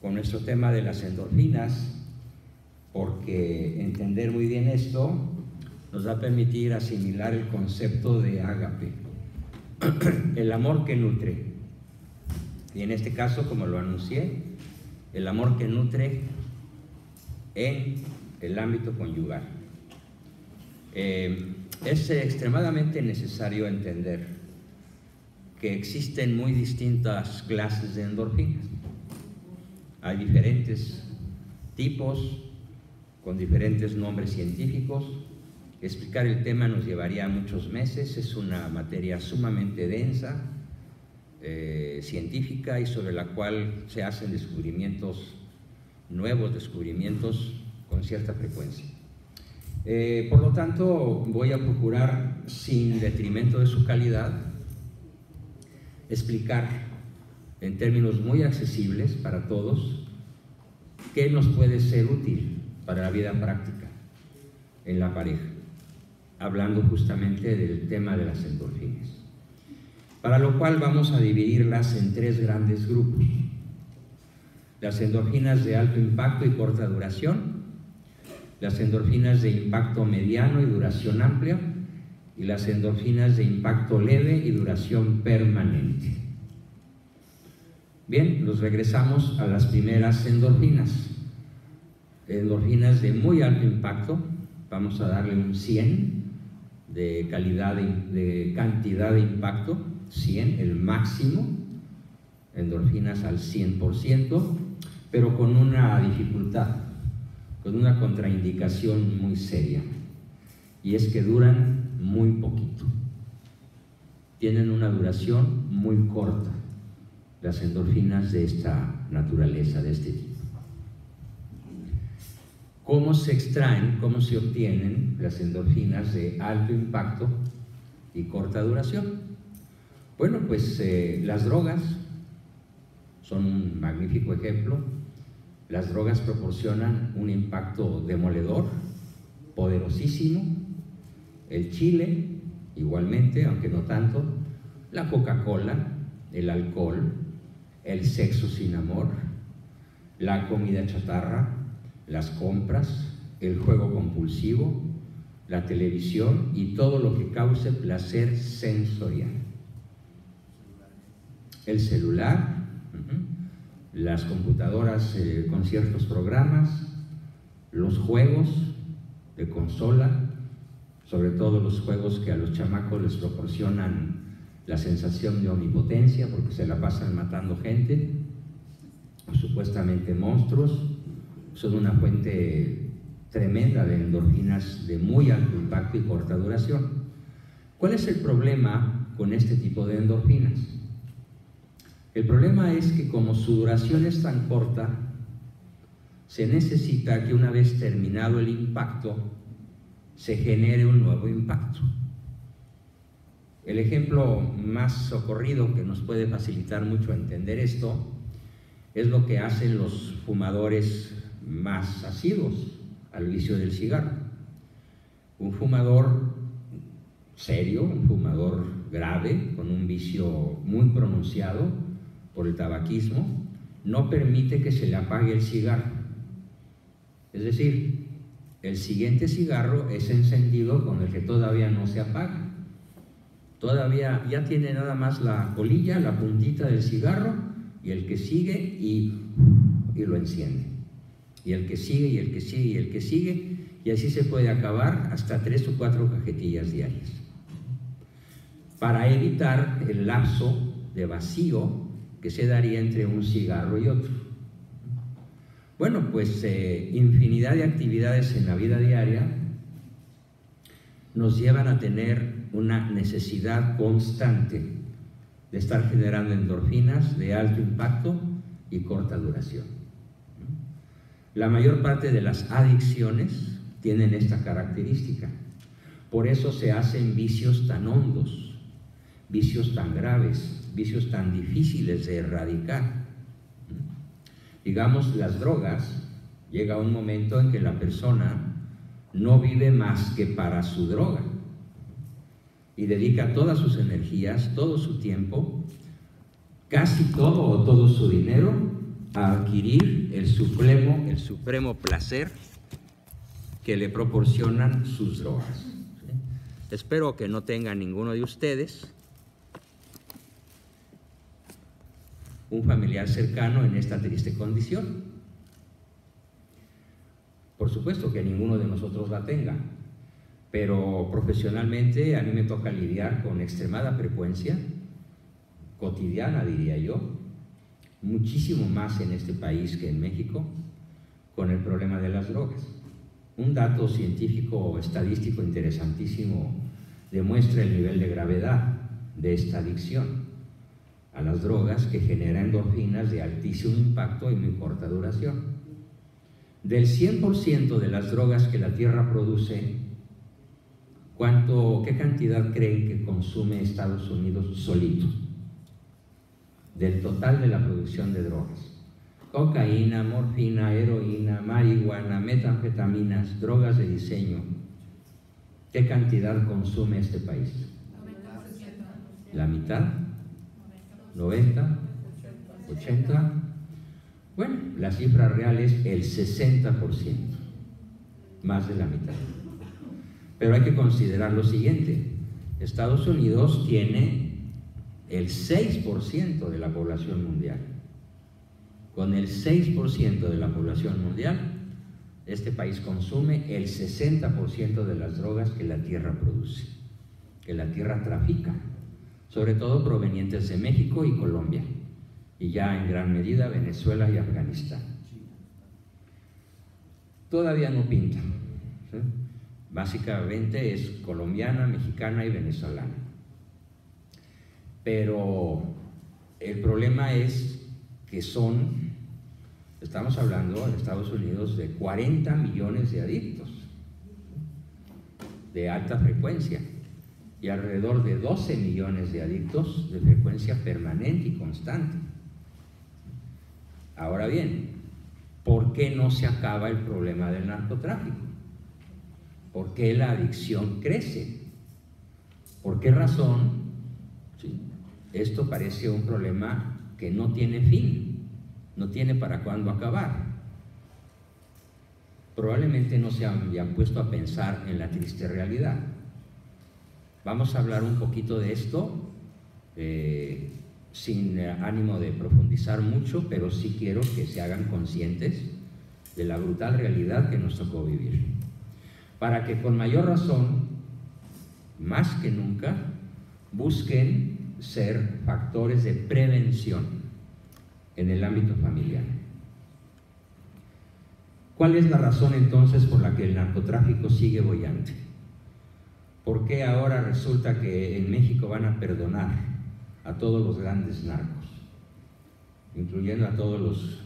nuestro tema de las endorfinas, porque entender muy bien esto nos va a permitir asimilar el concepto de ágape, el amor que nutre. Y en este caso, como lo anuncié, el amor que nutre en el ámbito conyugal. Es extremadamente necesario entender que existen muy distintas clases de endorfinas. Hay diferentes tipos con diferentes nombres científicos. Explicar el tema nos llevaría muchos meses, es una materia sumamente densa, científica, y sobre la cual se hacen descubrimientos, nuevos descubrimientos con cierta frecuencia. Por lo tanto, voy a procurar, sin detrimento de su calidad, explicar en términos muy accesibles para todos qué nos puede ser útil para la vida práctica en la pareja, hablando justamente del tema de las endorfinas. Para lo cual vamos a dividirlas en tres grandes grupos: las endorfinas de alto impacto y corta duración, las endorfinas de impacto mediano y duración amplia, y las endorfinas de impacto leve y duración permanente. Bien, nos regresamos a las primeras endorfinas. Endorfinas de muy alto impacto, vamos a darle un 100 de calidad, de cantidad de impacto, 100, el máximo, endorfinas al 100%, pero con una dificultad, con una contraindicación muy seria, y es que duran muy poquito, tienen una duración muy corta, las endorfinas de esta naturaleza, de este tipo. ¿Cómo se extraen, cómo se obtienen las endorfinas de alto impacto y corta duración? Bueno, pues las drogas son un magnífico ejemplo. Las drogas proporcionan un impacto demoledor, poderosísimo. El chile, igualmente, aunque no tanto. La Coca-Cola, el alcohol, el sexo sin amor, la comida chatarra, las compras, el juego compulsivo, la televisión y todo lo que cause placer sensorial. El celular, las computadoras con ciertos programas, los juegos de consola, sobre todo los juegos que a los chamacos les proporcionan la sensación de omnipotencia porque se la pasan matando gente, supuestamente monstruos. Son una fuente tremenda de endorfinas de muy alto impacto y corta duración. ¿Cuál es el problema con este tipo de endorfinas? El problema es que como su duración es tan corta, se necesita que una vez terminado el impacto, se genere un nuevo impacto. El ejemplo más socorrido que nos puede facilitar mucho entender esto es lo que hacen los fumadores más asiduos al vicio del cigarro. Un fumador serio, un fumador grave, con un vicio muy pronunciado por el tabaquismo, no permite que se le apague el cigarro. Es decir, el siguiente cigarro es encendido con el que todavía no se apaga. Todavía ya tiene nada más la colilla, la puntita del cigarro, y el que sigue y lo enciende. Y el que sigue, y el que sigue, y el que sigue, y así se puede acabar hasta 3 o 4 cajetillas diarias. Para evitar el lapso de vacío que se daría entre un cigarro y otro. Bueno, pues infinidad de actividades en la vida diaria nos llevan a tener una necesidad constante de estar generando endorfinas de alto impacto y corta duración. La mayor parte de las adicciones tienen esta característica. Por eso se hacen vicios tan hondos, vicios tan graves, vicios tan difíciles de erradicar. Digamos, las drogas, llega un momento en que la persona no vive más que para su droga y dedica todas sus energías, todo su tiempo casi todo o todo su dinero a adquirir el supremo placer que le proporcionan sus drogas. ¿Sí? Espero que no tenga ninguno de ustedes un familiar cercano en esta triste condición. Por supuesto que ninguno de nosotros la tenga, pero profesionalmente a mí me toca lidiar con extremada frecuencia, cotidiana diría yo, muchísimo más en este país que en México, con el problema de las drogas. Un dato científico estadístico interesantísimo demuestra el nivel de gravedad de esta adicción a las drogas, que genera endorfinas de altísimo impacto y muy corta duración. Del 100% de las drogas que la Tierra produce, ¿qué cantidad creen que consume Estados Unidos solito? Del total de la producción de drogas. Cocaína, morfina, heroína, marihuana, metanfetaminas, drogas de diseño. ¿Qué cantidad consume este país? ¿La mitad? ¿90? ¿80? Bueno, la cifra real es el 60%, más de la mitad. Pero hay que considerar lo siguiente: Estados Unidos tiene el 6% de la población mundial. Con el 6% de la población mundial, este país consume el 60% de las drogas que la Tierra produce, que la Tierra trafica, sobre todo provenientes de México y Colombia, y ya en gran medida Venezuela y Afganistán. Todavía no pinta, ¿sí? Básicamente es colombiana, mexicana y venezolana. Pero el problema es que estamos hablando en Estados Unidos de 40 millones de adictos de alta frecuencia y alrededor de 12 millones de adictos de frecuencia permanente y constante. Ahora bien, ¿por qué no se acaba el problema del narcotráfico? ¿Por qué la adicción crece? ¿Por qué razón? ¿Sí? Esto parece un problema que no tiene fin, no tiene para cuándo acabar. Probablemente no se habían puesto a pensar en la triste realidad. Vamos a hablar un poquito de esto, sin ánimo de profundizar mucho, pero sí quiero que se hagan conscientes de la brutal realidad que nos tocó vivir, para que con mayor razón, más que nunca, busquen ser factores de prevención en el ámbito familiar. ¿Cuál es la razón entonces por la que el narcotráfico sigue boyante? ¿Por qué ahora resulta que en México van a perdonar a todos los grandes narcos, incluyendo a todos los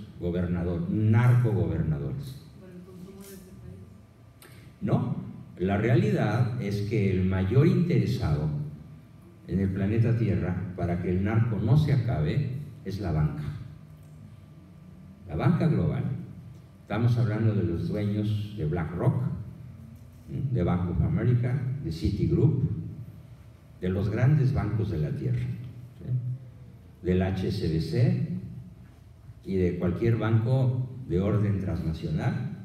narcogobernadores? No, la realidad es que el mayor interesado en el planeta Tierra para que el narco no se acabe es la banca global. Estamos hablando de los dueños de BlackRock, de Bank of America, de Citigroup, de los grandes bancos de la Tierra, ¿sí? Del HSBC y de cualquier banco de orden transnacional.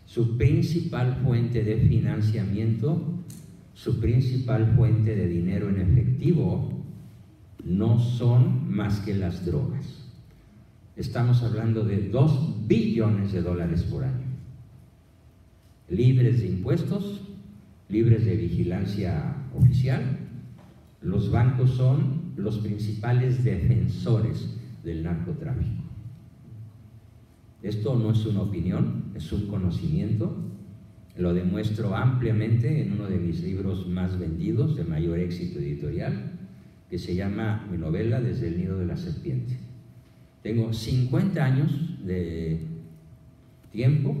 Su principal fuente de financiamiento, su principal fuente de dinero en efectivo, no son más que las drogas. Estamos hablando de 2 billones de dólares por año, libres de impuestos, libres de vigilancia oficial. Los bancos son los principales defensores del narcotráfico. Esto no es una opinión, es un conocimiento. Lo demuestro ampliamente en uno de mis libros más vendidos, de mayor éxito editorial, que se llama mi novela Desde el nido de la serpiente. Tengo 50 años de tiempo.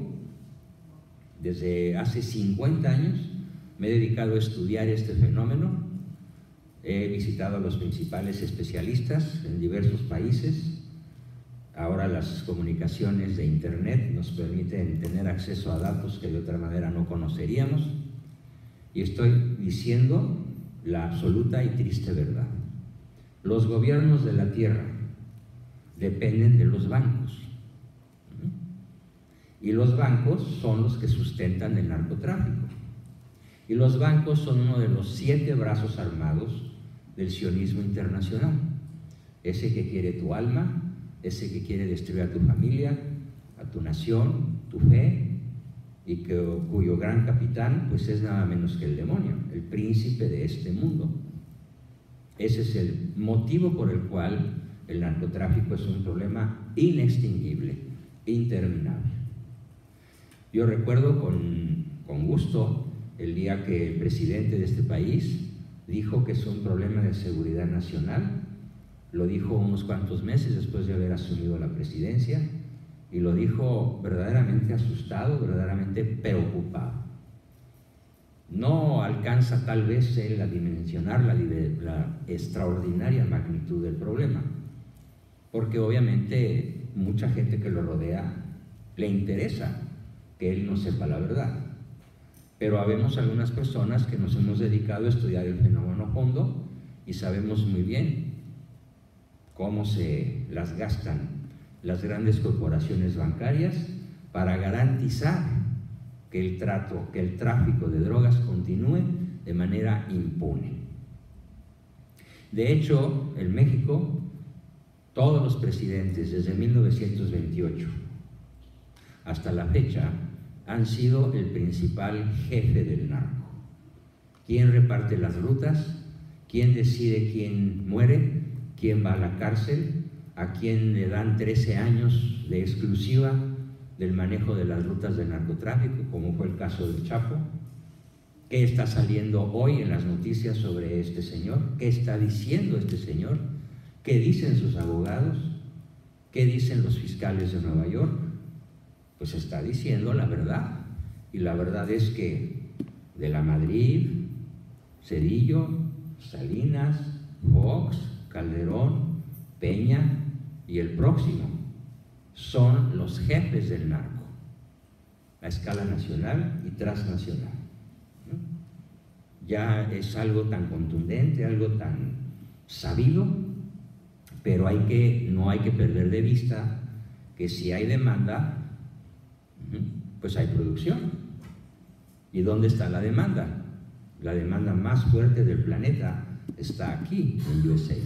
Desde hace 50 años me he dedicado a estudiar este fenómeno. He visitado a los principales especialistas en diversos países. Ahora las comunicaciones de Internet nos permiten tener acceso a datos que de otra manera no conoceríamos. Y estoy diciendo la absoluta y triste verdad. Los gobiernos de la Tierra dependen de los bancos. Y los bancos son los que sustentan el narcotráfico. Y los bancos son uno de los 7 brazos armados del sionismo internacional. Ese que quiere tu alma, ese que quiere destruir a tu familia, a tu nación, tu fe, y cuyo gran capitán pues es nada menos que el demonio, el príncipe de este mundo. Ese es el motivo por el cual el narcotráfico es un problema inextinguible, interminable. Yo recuerdo con gusto el día que el presidente de este país dijo que es un problema de seguridad nacional. Lo dijo unos cuantos meses después de haber asumido la presidencia, y lo dijo verdaderamente asustado, verdaderamente preocupado. No alcanza tal vez él a dimensionar la extraordinaria magnitud del problema, porque obviamente mucha gente que lo rodea le interesa que él no sepa la verdad. Pero habemos algunas personas que nos hemos dedicado a estudiar el fenómeno a fondo y sabemos muy bien cómo se las gastan las grandes corporaciones bancarias para garantizar que el tráfico de drogas continúe de manera impune. De hecho, en México, todos los presidentes desde 1928 hasta la fecha han sido el principal jefe del narco. ¿Quién reparte las rutas? ¿Quién decide quién muere? ¿Quién va a la cárcel? ¿A quién le dan 13 años de exclusiva del manejo de las rutas del narcotráfico, como fue el caso del Chapo? ¿Qué está saliendo hoy en las noticias sobre este señor? ¿Qué está diciendo este señor? ¿Qué dicen sus abogados? ¿Qué dicen los fiscales de Nueva York? Pues está diciendo la verdad. Y la verdad es que de la Madrid, Cedillo, Salinas, Fox, Calderón, Peña y el próximo son los jefes del narco a escala nacional y transnacional. Ya es algo tan contundente, algo tan sabido, pero no hay que perder de vista que si hay demanda, pues hay producción. ¿Y dónde está la demanda? La demanda más fuerte del planeta está aquí, en USA.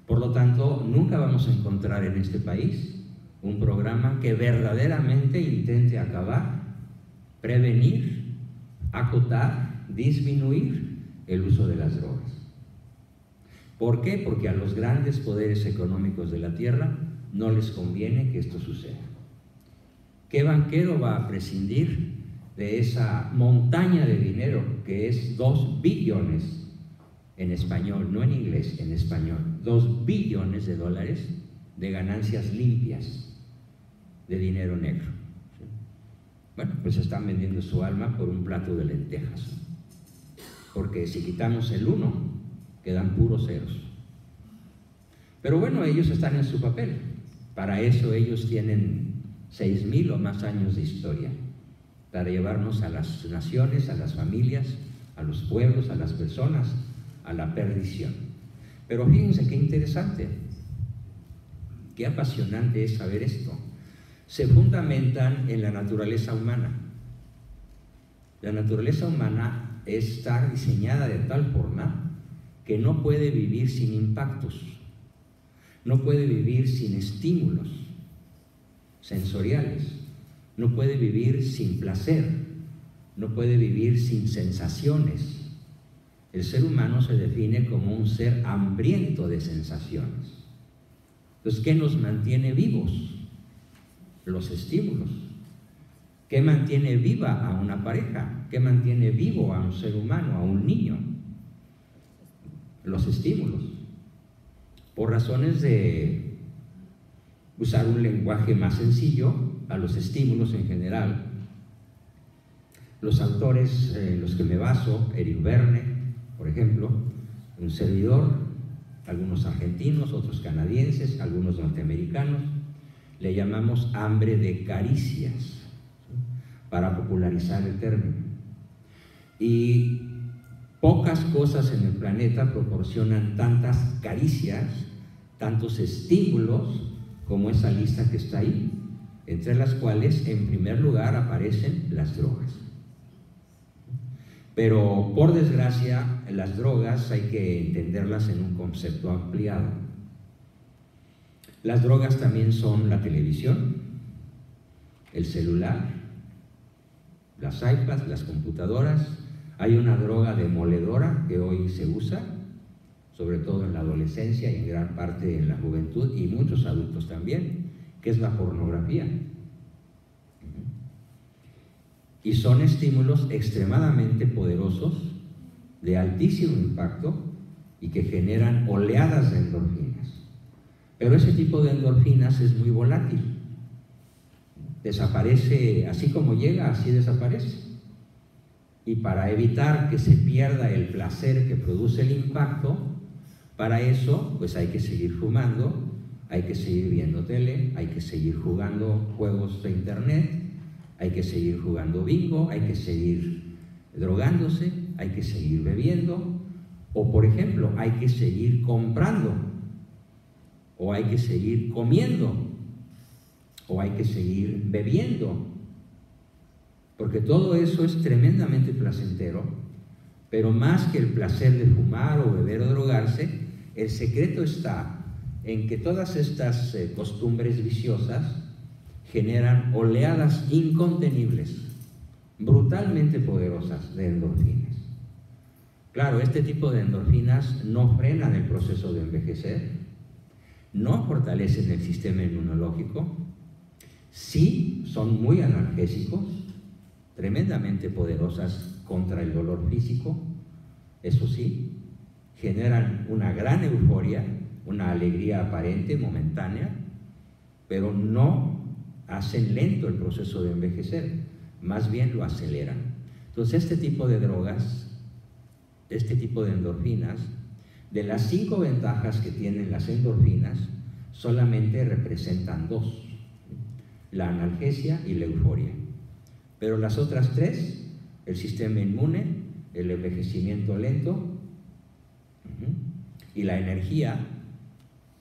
Por lo tanto, nunca vamos a encontrar en este país un programa que verdaderamente intente acabar, prevenir, acotar, disminuir el uso de las drogas. ¿Por qué? Porque a los grandes poderes económicos de la tierra no les conviene que esto suceda. ¿Qué banquero va a prescindir de esa montaña de dinero que es 2 billones en español, no en inglés, en español, 2 billones de dólares de ganancias limpias de dinero negro? Bueno, pues están vendiendo su alma por un plato de lentejas, porque si quitamos el 1, quedan puros ceros. Pero bueno, ellos están en su papel. Para eso ellos tienen 6,000 o más años de historia, para llevarnos a las naciones, a las familias, a los pueblos, a las personas, a la perdición. Pero fíjense qué interesante, qué apasionante es saber esto. Se fundamentan en la naturaleza humana. La naturaleza humana está diseñada de tal forma que no puede vivir sin impactos, no puede vivir sin estímulos sensoriales, no puede vivir sin placer, no puede vivir sin sensaciones. El ser humano se define como un ser hambriento de sensaciones. Entonces, ¿qué nos mantiene vivos? Los estímulos. ¿Qué mantiene viva a una pareja? ¿Qué mantiene vivo a un ser humano, a un niño? Los estímulos. Por razones de usar un lenguaje más sencillo, a los estímulos en general, los autores en los que me baso, Eric Verne, por ejemplo, un servidor, algunos argentinos, otros canadienses, algunos norteamericanos, le llamamos hambre de caricias, para popularizar el término. Y pocas cosas en el planeta proporcionan tantas caricias, tantos estímulos, como esa lista que está ahí, entre las cuales en primer lugar aparecen las drogas. Pero por desgracia, las drogas hay que entenderlas en un concepto ampliado. Las drogas también son la televisión, el celular, las iPads, las computadoras. Hay una droga demoledora que hoy se usa, sobre todo en la adolescencia y en gran parte en la juventud y muchos adultos también, que es la pornografía. Y son estímulos extremadamente poderosos, de altísimo impacto y que generan oleadas de endorfinas. Pero ese tipo de endorfinas es muy volátil. Desaparece, así como llega, así desaparece. Y para evitar que se pierda el placer que produce el impacto, para eso pues hay que seguir fumando, hay que seguir viendo tele, hay que seguir jugando juegos de internet, hay que seguir jugando bingo, hay que seguir drogándose, hay que seguir bebiendo, o por ejemplo, hay que seguir comprando, o hay que seguir comiendo, o hay que seguir bebiendo, porque todo eso es tremendamente placentero, pero más que el placer de fumar o beber o drogarse, el secreto está en que todas estas costumbres viciosas generan oleadas incontenibles, brutalmente poderosas de endorfinas. Claro, este tipo de endorfinas no frenan el proceso de envejecer, no fortalecen el sistema inmunológico, sí son muy analgésicos, tremendamente poderosas contra el dolor físico, eso sí, generan una gran euforia, una alegría aparente, momentánea, pero no hacen lento el proceso de envejecer, más bien lo aceleran. Entonces, este tipo de drogas, este tipo de endorfinas, de las 5 ventajas que tienen las endorfinas, solamente representan 2, la analgesia y la euforia. Pero las otras 3, el sistema inmune, el envejecimiento lento y la energía,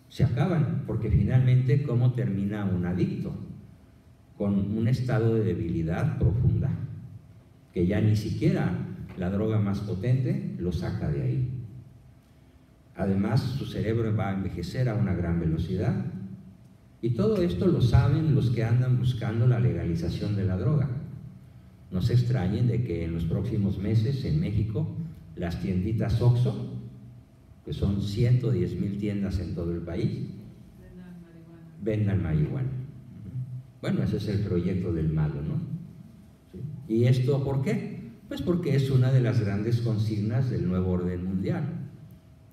se acaban, porque finalmente, ¿cómo termina un adicto? Con un estado de debilidad profunda, que ya ni siquiera la droga más potente lo saca de ahí. Además, su cerebro va a envejecer a una gran velocidad. Y todo esto lo saben los que andan buscando la legalización de la droga. No se extrañen de que en los próximos meses en México las tienditas Oxxo, que son 110,000 tiendas en todo el país, vendan marihuana. Bueno, ese es el proyecto del malo, ¿no? ¿Sí? ¿Y esto por qué? Pues porque es una de las grandes consignas del nuevo orden mundial.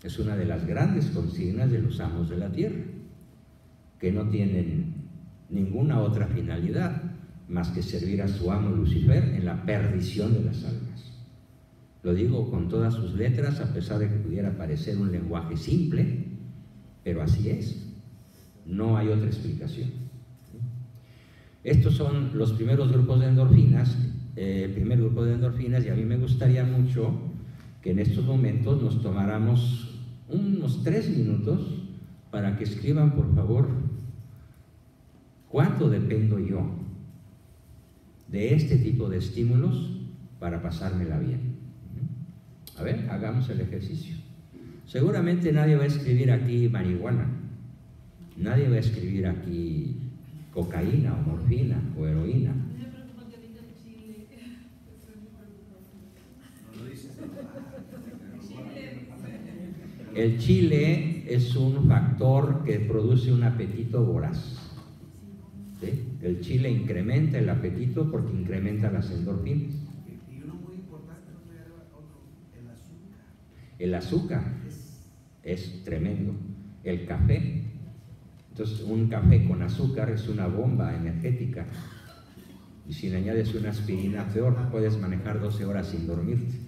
Es una de las grandes consignas de los amos de la tierra, que no tienen ninguna otra finalidad más que servir a su amo Lucifer en la perdición de las almas. Lo digo con todas sus letras, a pesar de que pudiera parecer un lenguaje simple, pero así es. No hay otra explicación. Estos son los primeros grupos de endorfinas, el primer grupo de endorfinas, y a mí me gustaría mucho que en estos momentos nos tomáramos unos 3 minutos para que escriban, por favor, ¿cuánto dependo yo de este tipo de estímulos para pasármela bien? A ver, hagamos el ejercicio. Seguramente nadie va a escribir aquí marihuana, nadie va a escribir aquí cocaína o morfina o heroína. El chile es un factor que produce un apetito voraz. ¿Sí? El chile incrementa el apetito porque incrementa las endorfinas. Y uno muy importante, el azúcar. El azúcar es tremendo. El café. Entonces, un café con azúcar es una bomba energética. Y si le añades una aspirina, peor, puedes manejar 12 horas sin dormirte.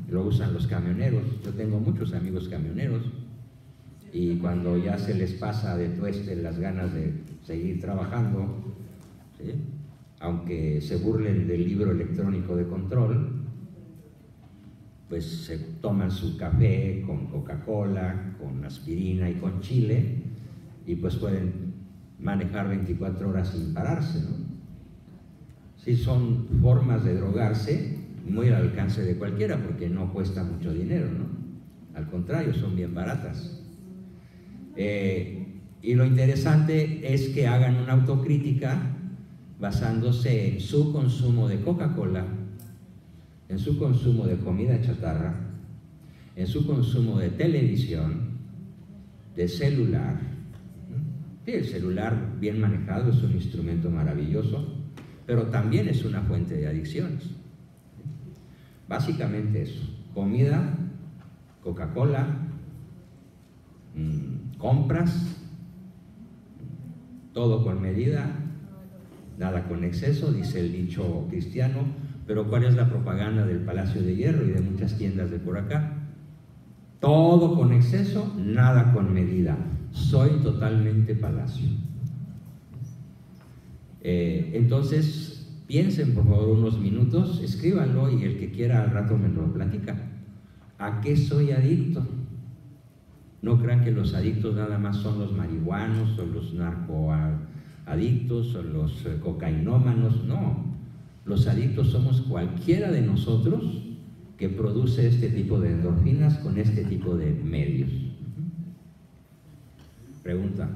Lo usan los camioneros. Yo tengo muchos amigos camioneros y cuando ya se les pasa de tueste las ganas de seguir trabajando, ¿sí?, aunque se burlen del libro electrónico de control, pues se toman su café con Coca-Cola, con aspirina y con chile, y pues pueden manejar 24 horas sin pararse, ¿no? Sí, son formas de drogarse muy al alcance de cualquiera, porque no cuesta mucho dinero, ¿no? Al contrario, son bien baratas. Y lo interesante es que hagan una autocrítica basándose en su consumo de Coca-Cola, en su consumo de comida chatarra, en su consumo de televisión, de celular. Sí, el celular bien manejado es un instrumento maravilloso, pero también es una fuente de adicciones. Básicamente eso: comida, Coca-Cola, compras, todo con medida, nada con exceso, dice el dicho cristiano. Pero ¿cuál es la propaganda del Palacio de Hierro y de muchas tiendas de por acá? Todo con exceso, nada con medida. Soy totalmente Palacio. Entonces, piensen por favor unos minutos, escríbanlo y el que quiera al rato me lo platica. ¿A qué soy adicto? No crean que los adictos nada más son los marihuanos o los narcoadictos o los cocainómanos, no. Los adictos somos cualquiera de nosotros que produce este tipo de endorfinas con este tipo de medios. Pregunta.